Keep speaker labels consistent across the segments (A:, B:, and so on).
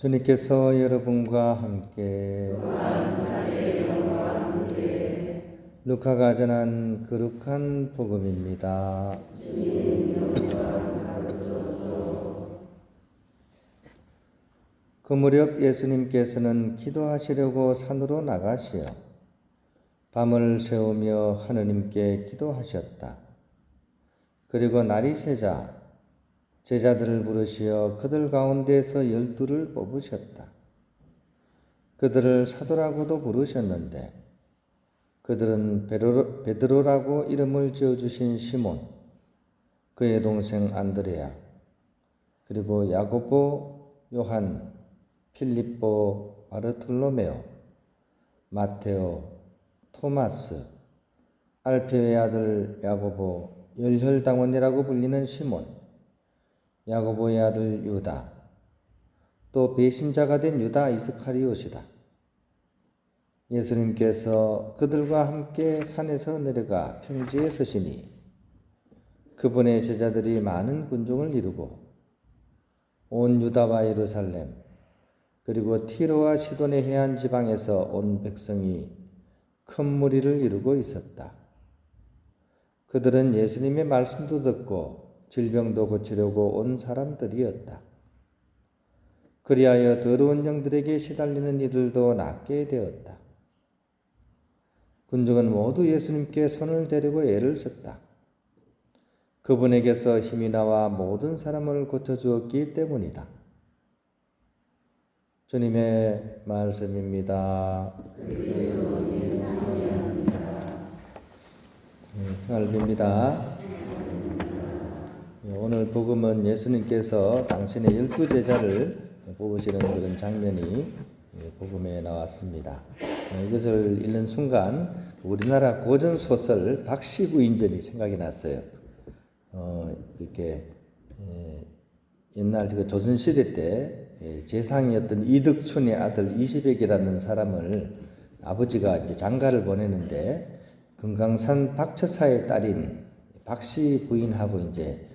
A: 주님께서 여러분과 함께 루카가 전한 거룩한 복음입니다. 그 무렵 예수님께서는 기도하시려고 산으로 나가시어 밤을 새우며 하느님께 기도하셨다. 그리고 날이 새자 제자들을 부르시어 그들 가운데서 12를 뽑으셨다. 그들을 사도라고도 부르셨는데 그들은 베드로라고 이름을 지어주신 시몬, 그의 동생 안드레아, 그리고 야고보, 요한, 필립보, 바르톨로메오, 마테오, 토마스, 알페의 아들 야고보, 열혈당원이라고 불리는 시몬, 야고보의 아들 유다, 또 배신자가 된 유다 이스카리옷이다. 예수님께서 그들과 함께 산에서 내려가 평지에 서시니 그분의 제자들이 많은 군중을 이루고 온 유다와 예루살렘 그리고 티로와 시돈의 해안 지방에서 온 백성이 큰 무리를 이루고 있었다. 그들은 예수님의 말씀도 듣고 질병도 고치려고 온 사람들이었다. 그리하여 더러운 영들에게 시달리는 이들도 낫게 되었다. 군중은 모두 예수님께 손을 대려고 애를 썼다. 그분에게서 힘이 나와 모든 사람을 고쳐주었기 때문이다. 주님의 말씀입니다. 평안을 빕니다. 오늘 복음은 예수님께서 당신의 12제자를 뽑으시는 그런 장면이 복음에 나왔습니다. 이것을 읽는 순간 우리나라 고전소설 박씨부인전이 생각이 났어요. 이렇게 옛날 조선시대 때 재상이었던 이덕춘의 아들 이시백이라는 사람을 아버지가 이제 장가를 보내는데 금강산 박처사의 딸인 박씨 부인하고 이제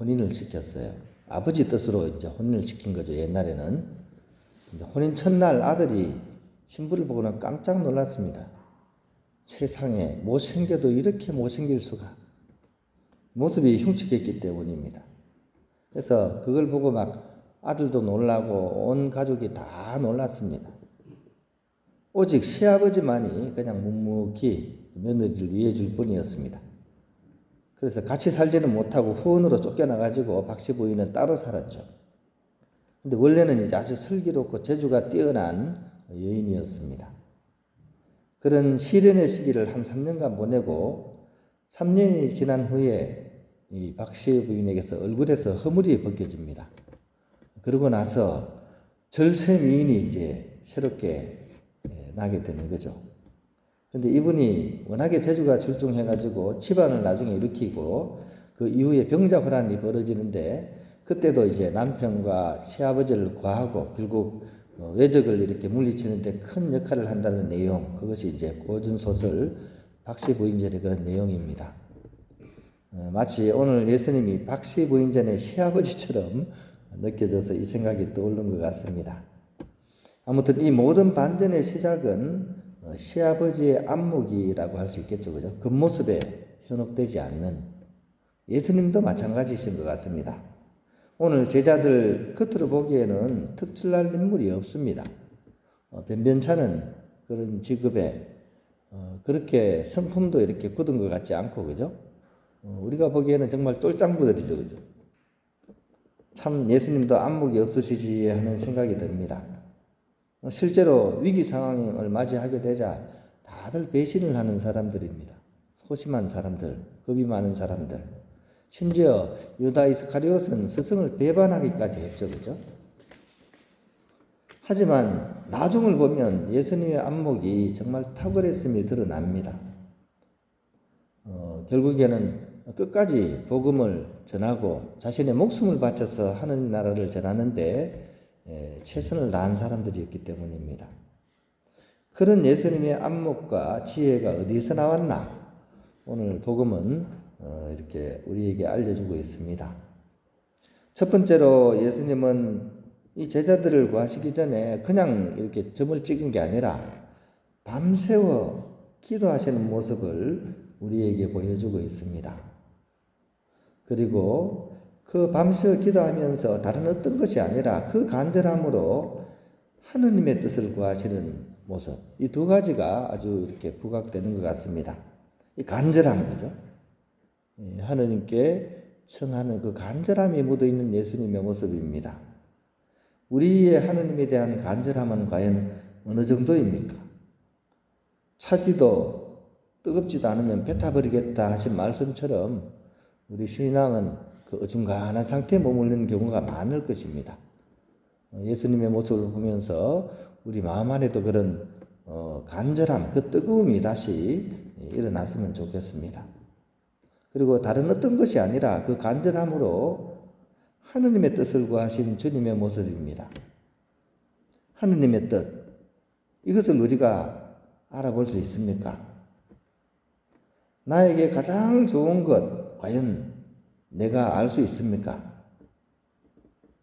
A: 혼인을 시켰어요. 아버지 뜻으로 이제 혼인을 시킨 거죠. 옛날에는 혼인 첫날 아들이 신부를 보고는 깜짝 놀랐습니다. 세상에 못생겨도 이렇게 못생길 수가. 모습이 흉측했기 때문입니다. 그래서 그걸 보고 막 아들도 놀라고 온 가족이 다 놀랐습니다. 오직 시아버지만이 그냥 묵묵히 며느리를 위해 줄 뿐이었습니다. 그래서 같이 살지는 못하고 후원으로 쫓겨나가지고 박씨 부인은 따로 살았죠. 근데 원래는 이제 아주 슬기롭고 재주가 뛰어난 여인이었습니다. 그런 시련의 시기를 한 3년간 보내고 3년이 지난 후에 이 박씨 부인에게서 얼굴에서 허물이 벗겨집니다. 그러고 나서 절세 미인이 이제 새롭게 나게 되는 거죠. 근데 이분이 워낙에 재주가 출중해가지고 집안을 나중에 일으키고 그 이후에 병자호란이 벌어지는데 그때도 이제 남편과 시아버지를 과하고 결국 외적을 이렇게 물리치는데 큰 역할을 한다는 내용, 그것이 이제 고전소설 박씨부인전의 그런 내용입니다. 마치 오늘 예수님이 박씨부인전의 시아버지처럼 느껴져서 이 생각이 떠오른 것 같습니다. 아무튼 이 모든 반전의 시작은 시아버지의 안목이라고 할 수 있겠죠. 그죠? 겉모습에 현혹되지 않는, 예수님도 마찬가지이신 것 같습니다. 오늘 제자들 겉으로 보기에는 특출날 인물이 없습니다. 변변찮은 그런 직업에 그렇게 성품도 이렇게 굳은 것 같지 않고, 그죠? 우리가 보기에는 정말 쫄짱부들이죠. 그죠? 참 예수님도 안목이 없으시지 하는 생각이 듭니다. 실제로 위기 상황을 맞이하게 되자 다들 배신을 하는 사람들입니다. 소심한 사람들, 겁이 많은 사람들. 심지어 유다 이스카리옷은 스승을 배반하기까지 했죠. 그죠? 하지만 나중을 보면 예수님의 안목이 정말 탁월했음이 드러납니다. 결국에는 끝까지 복음을 전하고 자신의 목숨을 바쳐서 하느님 나라를 전하는데 최선을 다한 사람들이었기 때문입니다. 그런 예수님의 안목과 지혜가 어디서 나왔나? 오늘 복음은 이렇게 우리에게 알려주고 있습니다. 첫 번째로 예수님은 이 제자들을 구하시기 전에 그냥 이렇게 점을 찍은 게 아니라 밤새워 기도하시는 모습을 우리에게 보여주고 있습니다. 그리고 그 밤새워 기도하면서 다른 어떤 것이 아니라 그 간절함으로 하느님의 뜻을 구하시는 모습, 이 두 가지가 아주 이렇게 부각되는 것 같습니다. 이 간절한 거죠. 하느님께 청하는 그 간절함이 묻어있는 예수님의 모습입니다. 우리의 하느님에 대한 간절함은 과연 어느 정도입니까? 차지도 뜨겁지도 않으면 뱉어버리겠다 하신 말씀처럼 우리 신앙은 그 어중간한 상태에 머무르는 경우가 많을 것입니다. 예수님의 모습을 보면서 우리 마음 안에도 그런 간절함, 그 뜨거움이 다시 일어났으면 좋겠습니다. 그리고 다른 어떤 것이 아니라 그 간절함으로 하느님의 뜻을 구하신 주님의 모습입니다. 하느님의 뜻, 이것을 우리가 알아볼 수 있습니까? 나에게 가장 좋은 것, 과연 내가 알 수 있습니까?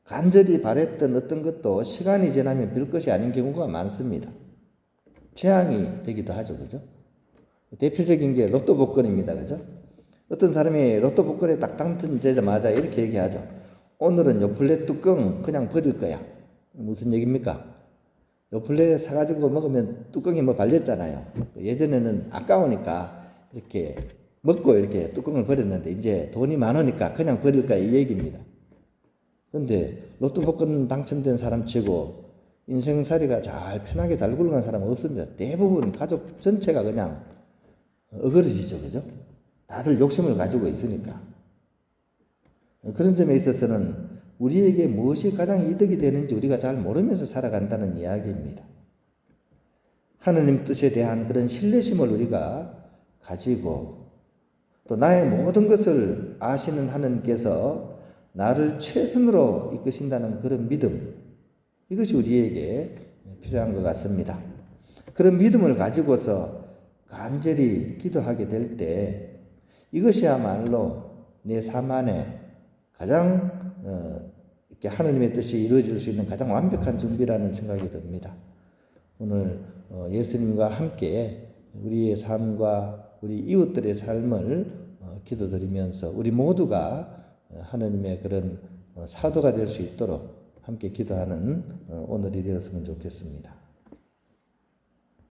A: 간절히 바랬던 어떤 것도 시간이 지나면 별 것이 아닌 경우가 많습니다. 재앙이 되기도 하죠, 그죠? 대표적인 게 로또 복권입니다, 그죠? 어떤 사람이 로또 복권에 딱 당첨되자마자 이렇게 얘기하죠. 오늘은 요플레 뚜껑 그냥 버릴 거야. 무슨 얘기입니까? 요플레 사가지고 먹으면 뚜껑이 뭐 발렸잖아요. 예전에는 아까우니까 이렇게 먹고 이렇게 뚜껑을 버렸는데 이제 돈이 많으니까 그냥 버릴 거야, 이 얘기입니다. 근데 로또 복권 당첨된 사람 치고 인생살이가 잘 편하게 잘 굴러간 사람은 없습니다. 대부분 가족 전체가 그냥 어그러지죠, 그죠? 다들 욕심을 가지고 있으니까. 그런 점에 있어서는 우리에게 무엇이 가장 이득이 되는지 우리가 잘 모르면서 살아간다는 이야기입니다. 하느님 뜻에 대한 그런 신뢰심을 우리가 가지고 또 나의 모든 것을 아시는 하느님께서 나를 최선으로 이끄신다는 그런 믿음, 이것이 우리에게 필요한 것 같습니다. 그런 믿음을 가지고서 간절히 기도하게 될 때 이것이야말로 내 삶 안에 가장 이렇게 하느님의 뜻이 이루어질 수 있는 가장 완벽한 준비라는 생각이 듭니다. 오늘 예수님과 함께 우리의 삶과 우리 이웃들의 삶을 기도드리면서 우리 모두가 하느님의 그런 사도가 될 수 있도록 함께 기도하는 오늘이 되었으면 좋겠습니다.